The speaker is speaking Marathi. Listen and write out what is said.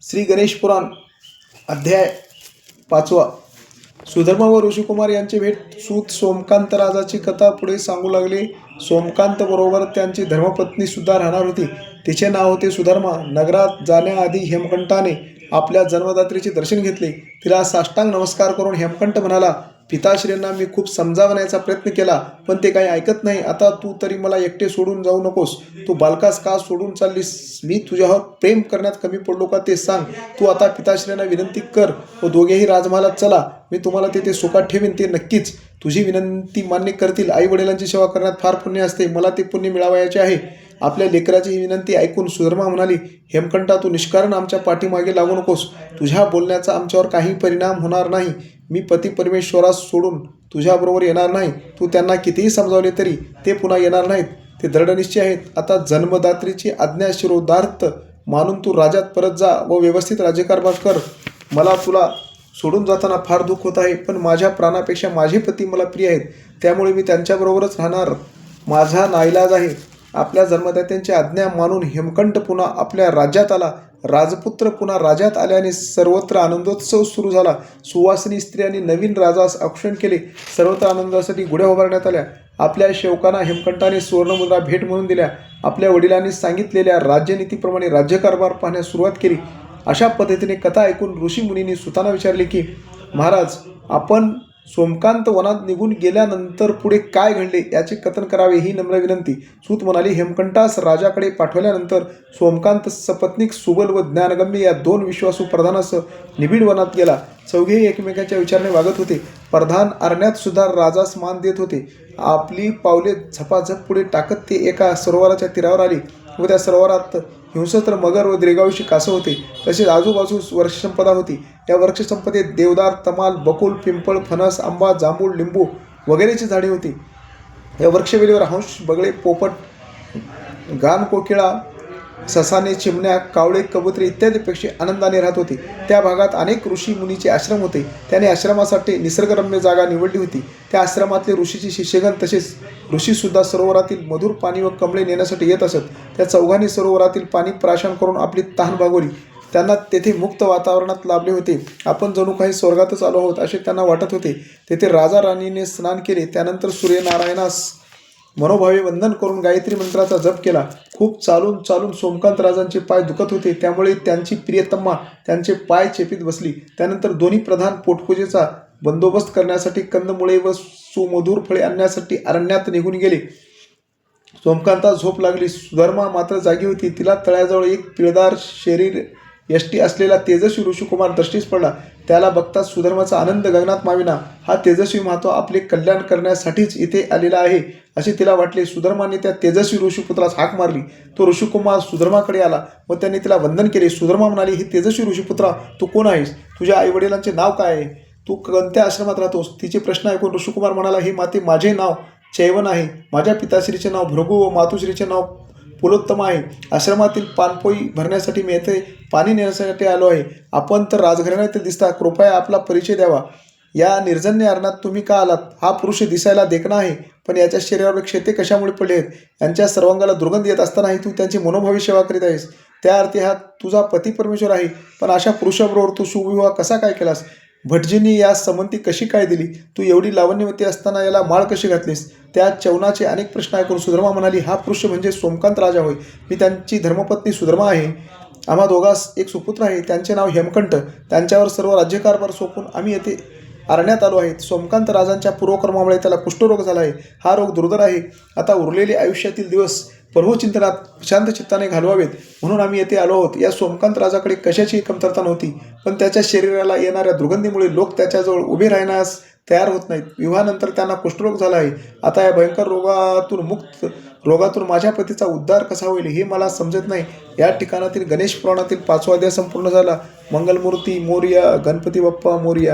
श्री गणेश पुराण अध्याय 5. सुधर्मा व ऋषिकुमार यांची भेट. सूत सोमकांत राजाची कथा पुढे सांगू लागले. सोमकांत बरोबर त्यांची धर्मपत्नी सुद्धा राहणार होती. तिचे नाव होते सुधर्मा. नगरात जाण्याआधी हेमकंठाने आपल्या जन्मदात्रीचे दर्शन घेतले. तिला साष्टांग नमस्कार करून हेमकंठ म्हणाला, पिताश्रींना मी खूप समजावण्याचा प्रयत्न केला, पण ते काही ऐकत नाही. आता तू तरी मला एकटे सोडून जाऊ नकोस. तू बालकास का सोडून चाललीस? मी तुझ्यावर प्रेम करण्यात कमी पडलो का ते सांग. तू आता पिताश्रींना विनंती कर व दोघेही राजमहालात चला. मी तुम्हाला तिथे सुखात ठेवीन, ते नक्कीच. तुझी विनंती मान्य करतील. आई वडिलांची सेवा करण्यात फार पुण्य असते. मला ते पुण्य मिळवायचे आहे. आपल्या लेकराची ही विनंती ऐकून सुधर्मा म्हणाली, हेमकंठा, तू निष्कारण आमच्या पाठीमागे लागू नकोस. तुझ्या बोलण्याचा आमच्यावर काही परिणाम होणार नाही. मी पती परमेश्वरास सोडून तुझ्याबरोबर येणार नाही. तू त्यांना कितीही समजावले तरी ते पुन्हा येणार नाहीत. ते दृढनिश्चय आहेत. आता जन्मदात्रीची आज्ञा शिरोधार्थ मानून तू राज्यात परत जा व व्यवस्थित राज्यकारभार कर. मला तुला सोडून जाताना फार दुःख होत आहे, पण माझ्या प्राणापेक्षा माझे पती मला प्रिय आहेत. त्यामुळे मी त्यांच्याबरोबरच राहणार. माझा नाईलाज आहे. आपल्या जन्मदात्यांची आज्ञा मानून हेमकंठ पुन्हा आपल्या राज्यात आला. राजपुत्र पुन्हा राज्यात आल्याने सर्वत्र आनंदोत्सव सुरू झाला. सुवासिनी स्त्रियांनी नवीन राजास औक्षण केले. सर्वत्र आनंदासाठी गुढ्या उभारण्यात आल्या. आपल्या सेवकांना हेमकंठाने सुवर्णमुद्रा भेट म्हणून दिल्या. आपल्या वडिलांनी सांगितलेल्या राज्यनीतीप्रमाणे राज्यकारभार पाहण्यास सुरुवात केली. अशा पद्धतीने कथा ऐकून ऋषीमुनींनी सुतांना विचारले की, महाराज, आपण सोमकांत वनात निघून गेल्यानंतर पुढे काय घडले याचे कथन करावे, ही नम्र विनंती. सूत म्हणाले, हेमकंठास राजाकडे पाठवल्यानंतर सोमकांत सपत्नीक सुबल व ज्ञानगम्य या 2 विश्वासू प्रधानासह निबिड वनात गेला. चौघेही एकमेकांच्या विचाराने वागत होते. प्रधान अरण्यात सुद्धा राजास मान देत होते. आपली पावले झपाझप पुढे टाकत ते एका सरोवराच्या तीरावर आली व त्या सरोवरात हिंस्त्र मगर व दीर्घायुषी कासव होते. तसेच आजूबाजूस वृक्षसंपदा होती. या वृक्षसंपदेत देवदार, तमाल, बकुल, पिंपळ, फणस, आंबा, जांभूळ, लिंबू वगैरेची झाडे होती. या वृक्षवेलीवर हंस, बगळे, पोपट, गानकोकिळा, ससाने, चिमण्या, कावळे, कबुतरे इत्यादी पक्षी आनंदाने राहत होते. त्या भागात अनेक ऋषी मुनीचे आश्रम होते. त्याने आश्रमासाठी निसर्गरम्य जागा निवडली होती. त्या आश्रमातले ऋषीचे शिष्यगण तसेच ऋषीसुद्धा सरोवरातील मधुर पाणी व कमळे नेण्यासाठी येत असत. त्या चौघांनी सरोवरातील पाणी प्राशन करून आपली तहान भागवली. त्यांना तेथे मुक्त वातावरणात लाभले होते. आपण जणू काही स्वर्गातच आलो आहोत असे त्यांना वाटत होते. तेथे राजा राणीने स्नान केले. त्यानंतर सूर्यनारायणास मनोभावे वंदन करून गायत्री मंत्राचा जप केला. खूप चालून चालून सोमकांत राजांचे पाय दुखत होते. त्यामुळे त्यांची प्रियतम्मा त्यांचे पाय चेपीत बसली. त्यानंतर दोन्ही प्रधान पोटपूजेचा बंदोबस्त करण्यासाठी कंदमुळे व सुमधुर फळे आणण्यासाठी अरण्यात निघून गेले. सोमकांतास झोप लागली. सुधर्मा मात्र जागी होती. तिला तळ्याजवळ एक पिळदार शरीर यष्टी असलेला तेजस्वी ऋषिकुमार दृष्टीस पडला. त्याला बघताच सुधर्माचा आनंद गगनात माविना. हा तेजस्वी महात्मा आपले कल्याण करण्यासाठीच इथे आलेला आहे असे तिला वाटले. सुधर्माने त्या तेजस्वी ऋषिपुत्रास हाक मारली. तो ऋषिकुमार सुधर्माकडे आला व त्यांनी तिला वंदन केले. सुधर्मा म्हणाली, हे तेजस्वी ऋषिपुत्रा, तू कोण आहेस? तुझ्या आईवडिलांचे नाव काय आहे? तू कोणत्या आश्रमात राहतोस? तिचे प्रश्न ऐकून ऋषिकुमार म्हणाला, हे माते, माझे नाव चैवन आहे. माझ्या पिताश्रीचे नाव भृगू व मातुश्रीचे नाव पुलोत्तम आहे. आश्रमातील पानपोई भरण्यासाठी मी येथे पाणी नेण्यासाठी आलो आहे. आपण तर राजघराण्यातील दिसता. कृपया आपला परिचय द्यावा. या निर्जन्य अरण्यात तुम्ही का आलात? हा पुरुष दिसायला देखणा आहे, पण याच्या शरीरावर क्षेते कशामुळे पडले आहेत? यांच्या सर्वांगाला दुर्गंध येत असतानाही तू त्यांची मनोभावी सेवा करीत आहेस. त्या अर्थी हा तुझा पती परमेश्वर आहे, पण अशा पुरुषाबरोबर तू शुभविवाह कसा काय केलास? भटजींनी यास संमती कशी काय दिली? तू एवढी लावण्यवती असताना याला माळ कशी घातलीस? त्या चवनाचे अनेक प्रश्न ऐकून सुधर्मा म्हणाली, हा पुरुष म्हणजे सोमकांत राजा होय. मी त्यांची धर्मपत्नी सुधर्मा आहे. आम्हा दोघांस एक सुपुत्र आहे. त्यांचे नाव हेमकंठ. त्यांच्यावर सर्व राज्यकारभार सोपून आम्ही येथे अरण्यात आलो आहे. सोमकांत राजांच्या पूर्वकर्मामुळे त्याला कुष्ठरोग झाला आहे. हा रोग दुर्धर आहे. आता उरलेले आयुष्यातील दिवस प्रभुचिंतनात शांत चित्ताने घालवावेत म्हणून आम्ही येथे आलो आहोत. या सोमकांत राजाकडे कशाची कमतरता नव्हती, पण त्याच्या शरीराला येणाऱ्या दुर्गंधीमुळे लोक त्याच्याजवळ उभे राहण्यास तयार होत नाहीत. विवाहानंतर त्यांना कुष्ठरोग झाला आहे. आता या भयंकर रोगातून माझ्या पतीचा उद्धार कसा होईल हे मला समजत नाही. या ठिकाणातील गणेश पुराणातील 5वा अध्याय संपूर्ण झाला. मंगलमूर्ती मोरया. गणपती बाप्पा मोरया.